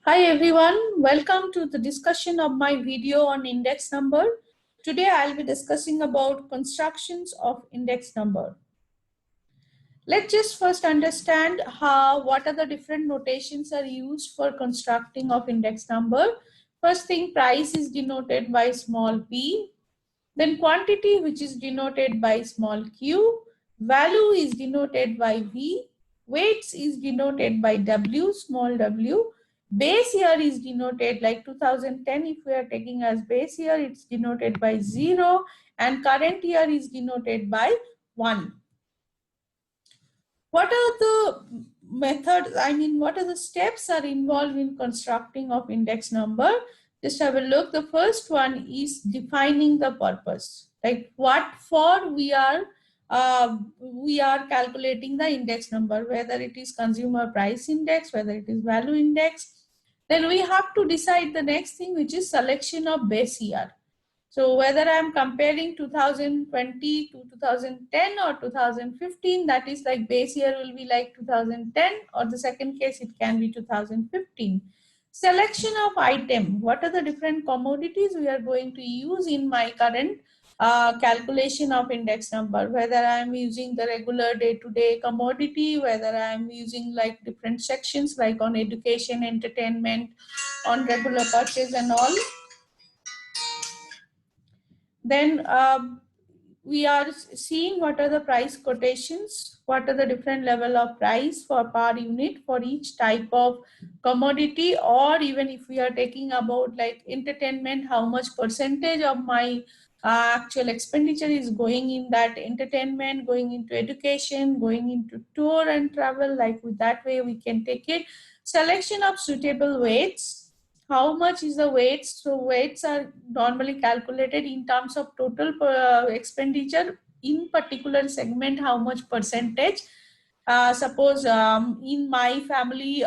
Hi everyone, welcome to the discussion of my video on index number. Today I'll be discussing about constructions of index number. Let's just first understand what are the different notations are used for constructing of index number. First thing, price is denoted by small p. Then quantity, which is denoted by small q. Value is denoted by v. Weights is denoted by w, small w. Base year is denoted like 2010. If we are taking as base year, it's denoted by 0. And current year is denoted by 1. What are the methods, what are the steps are involved in constructing of index number? Just have a look. The first one is defining the purpose, like what for we are calculating the index number, whether it is consumer price index, whether it is value index. Then we have to decide the next thing, which is selection of base year. So whether I'm comparing 2020 to 2010 or 2015, that is like base year will be like 2010, or the second case it can be 2015. Selection of item. What are the different commodities we are going to use in my current calculation of index number? Whether I'm using the regular day-to-day commodity, whether I'm using like different sections like on education, entertainment, on regular purchase and all. Then we are seeing what are the price quotations, what are the different level of price for per unit for each type of commodity, or even if we are taking about like entertainment, how much percentage of my actual expenditure is going in that entertainment, going into education, going into tour and travel, like with that way we can take it. Selection of suitable weights. How much is the weights? So weights are normally calculated in terms of total expenditure in particular segment, how much percentage. Suppose in my family,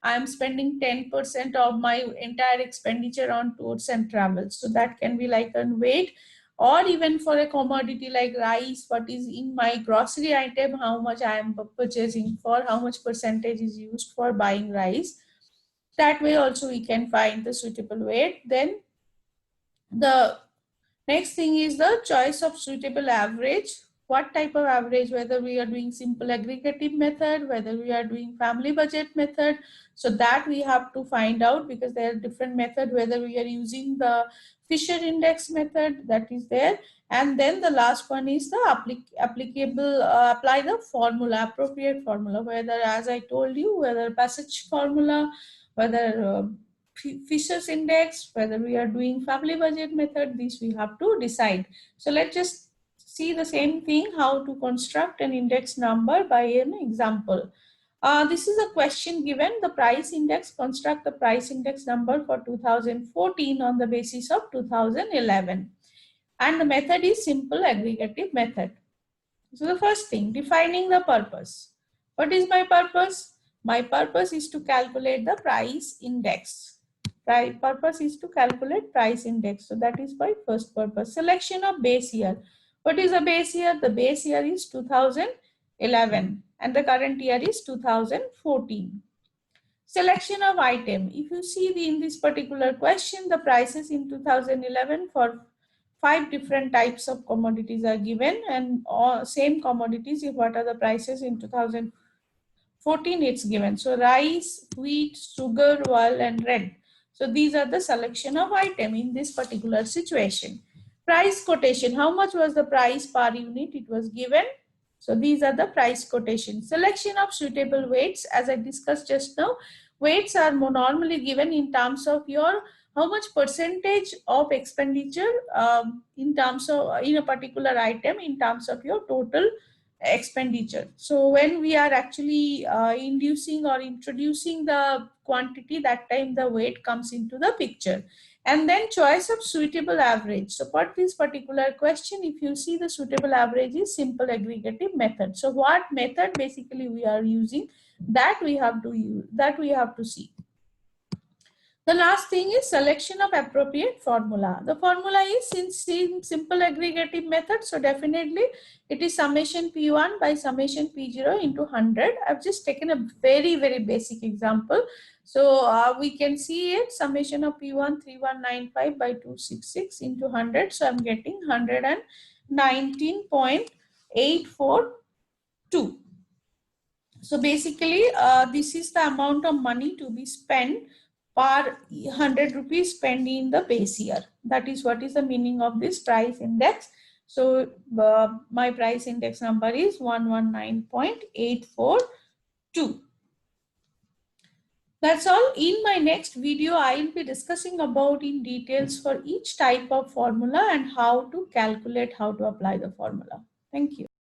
I'm spending 10% of my entire expenditure on tours and travels. So that can be like a weight. Or even for a commodity like rice, what is in my grocery item, how much I am purchasing for, how much percentage is used for buying rice. That way also we can find the suitable weight. Then the next thing is the choice of suitable average. What type of average, whether we are doing simple aggregative method, whether we are doing family budget method. So that we have to find out, because there are different method, whether we are using the Fisher index method that is there. And then the last one is the applicable, apply the formula, appropriate formula, whether, as I told you, whether passage formula, whether Fisher's index, whether we are doing family budget method, these we have to decide. So let's just see the same thing, how to construct an index number by an example. This is a question given, the price index, construct the price index number for 2014 on the basis of 2011. And the method is simple aggregative method. So the first thing, defining the purpose. What is my purpose? My purpose is to calculate the price index. Purpose is to calculate price index. So that is my first purpose. Selection of base year. What is the base year? The base year is 2011 and the current year is 2014. Selection of item. If you see in this particular question, the prices in 2011 for 5 different types of commodities are given, and all same commodities, if what are the prices in 2014 it's given. So rice, wheat, sugar, oil and red. So these are the selection of item in this particular situation. Price quotation, how much was the price per unit, it was given. So these are the price quotation. Selection of suitable weights, as I discussed just now, weights are more normally given in terms of your how much percentage of expenditure in terms of in a particular item in terms of your total expenditure. So when we are actually inducing or introducing the quantity, that time the weight comes into the picture. And then choice of suitable average. So for this particular question, if you see, the suitable average is simple aggregative method. So what method basically we are using, that we have to use, that we have to see. The last thing is selection of appropriate formula. The formula is in simple aggregative method. So definitely it is summation P1 by summation P0 into 100. I've just taken a very, very basic example. So we can see it, summation of P1 3195 by 266 into 100. So I'm getting 119.842. So basically this is the amount of money to be spent per 100 rupees spent in the base year. That is what is the meaning of this price index. So my price index number is 119.842. That's all. In my next video, I will be discussing about in details for each type of formula and how to calculate, how to apply the formula. Thank you.